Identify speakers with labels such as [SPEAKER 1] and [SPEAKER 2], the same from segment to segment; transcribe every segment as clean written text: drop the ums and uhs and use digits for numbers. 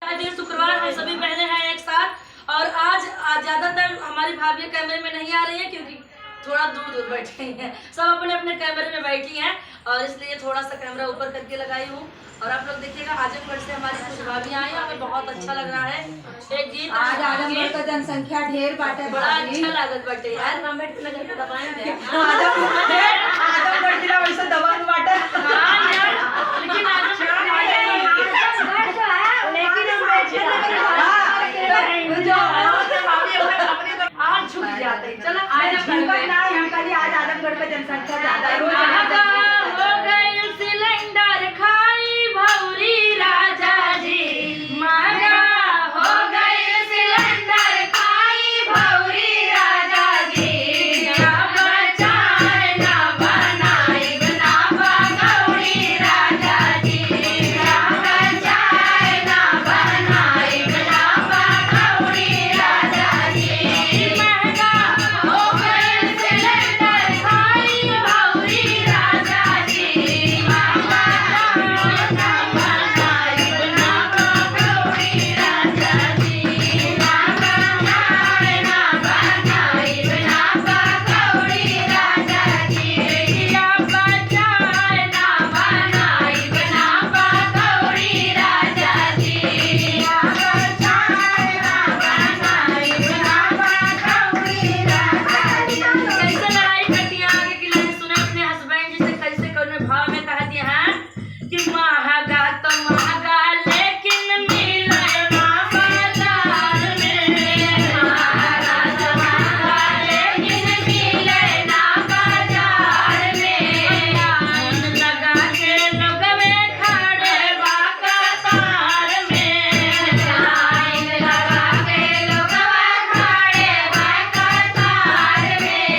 [SPEAKER 1] दिन शुक्रवार हम सभी बहनें हैं एक साथ और आज ज्यादातर हमारी भाभी कैमरे में नहीं आ रही है क्योंकि थोड़ा दूर दूर बैठी हैं। सब अपने अपने कैमरे में बैठी हैं और इसलिए थोड़ा सा कैमरा ऊपर करके लगाई हूँ। और आप लोग देखिएगा आजमगढ़ से हमारी कुछ भाभियां आई, हमें बहुत अच्छा लग रहा है। एक गीत
[SPEAKER 2] आज आजमगढ़ का जनसंख्या ढेर बाटे,
[SPEAKER 1] बड़ा अच्छा लागत बाटे यार।
[SPEAKER 2] आजमगढ़ जिला वैसे दबंग बाटे।
[SPEAKER 1] हाँ यार, लेकिन आज झुक जाते हैं। चलो आज
[SPEAKER 2] आजमगढ़ का जनसंख्या ज्यादा
[SPEAKER 1] हो गई सिलेंडर खाई भौरी राजा जी, महंगा हो गई सिलेंडर खाई भौरी राजा जी। ना बचाए ना बनाई ना पकौड़ी राजा जी, ना बचाए ना बनाई ना पकौड़ी राजा जी। महंगा हो गई सिलेंडर खाई भौरी राजा जी, महंगा ना बनाई ना पकौड़ी राजा जी, ना बचाए ना बनाई ना पकौड़ी राजा जी। ना बचाए ना बनाई ना पकौड़ी राजा जी, ना बचाए ना बनाई ना पकौड़ी राजा जी। कैसे लड़ाई करती है आगे की लाइन सुने अपने हस्बैंड जी से, कैसे कौन भाव में कहती हैं कि महंगा तो महंगा लेकिन मिले ना बाजार में, महंगा तो महंगा लेकिन मिले ना बाजार में। लाइन लगा के लोगवे खड़े बा कतार में, लाइन लगा के लोगवे खड़े बा कतार में,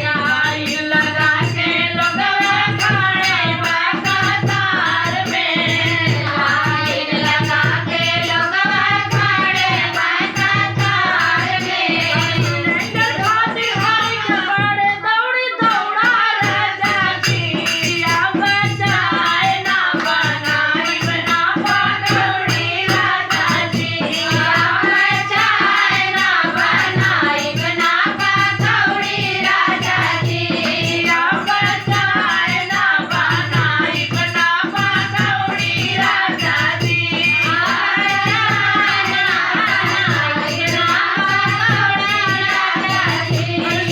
[SPEAKER 1] लाइन लगा के लोगवे खड़े बा कतार में, लाइन लगा के लोगवे खड़े बा कतार में। सिलेंडर खातिर हाई के बड़े दौड़ी दौड़ा राजा जी, अब बचाए ना बनाई ना पकौड़ी राजा जी, अब बचाए ना बनाई ना पकौड़ी राजा जी, अब बचाए ना बनाई ना पकौड़ी राजा जी,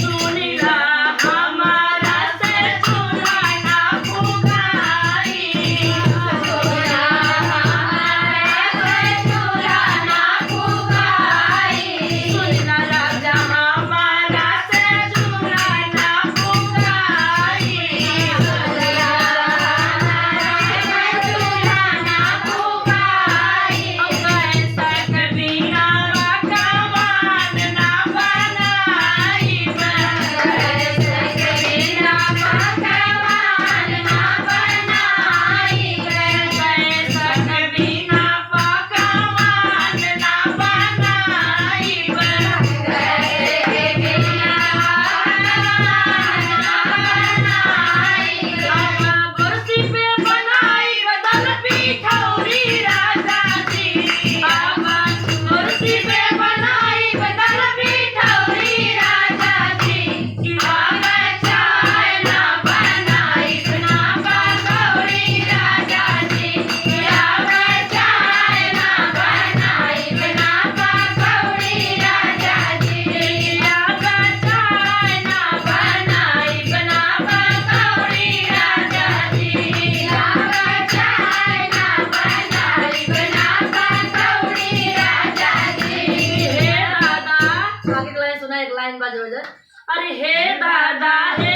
[SPEAKER 1] सुनिला हमारा से चूल्हा ना फुकाई, सुनिला हमारा से चूल्हा ना फुकाई, सुनिला राजा हमारा से चूल्हा ना फुकाई, सुनिला हमारा से चूल्हा ना फुकाई। कैसा कभी ना पकवान ना बनाई, कैसे कभी ना पकवान ना बनाई, कैसा कभी ना पकवान ना बनाई, कैसे कभी ना बनाई। अब कुर्सी पे बनाई बदल पिठौरी राजा जी, अब कुर्सी पे बनाई बदल पिठौरी राजा जी। कि अब चाय ना बनाई ना पकौड़ी राजा जी, कि अब चाय ना बनाई ना पकौड़ी राजा जी, अब चाय ना बनाई ना पकौड़ी राजा जी, अब चाय ना बनाई ना पकौड़ी राजा जी। हे दादा, आगे की लाइन सुना, एक लाइन बाजो। अरे हे दादा हे